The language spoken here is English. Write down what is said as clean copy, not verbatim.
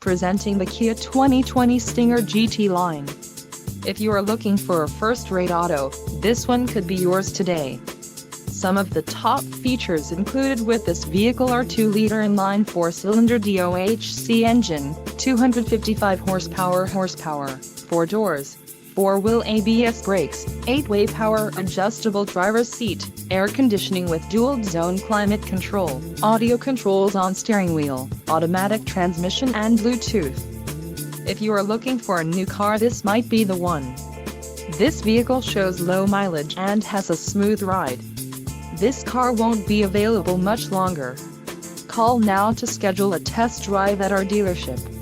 Presenting the Kia 2020 Stinger GT line. If you are looking for a first-rate auto, this one could be yours today. Some of the top features included with this vehicle are 2-liter inline 4-cylinder DOHC engine, 255 horsepower, 4 doors, 4-wheel ABS brakes, 8-way power adjustable driver's seat, air conditioning with dual-zone climate control, audio controls on steering wheel, automatic transmission and Bluetooth. If you are looking for a new car, this might be the one. This vehicle shows low mileage and has a smooth ride. This car won't be available much longer. Call now to schedule a test drive at our dealership.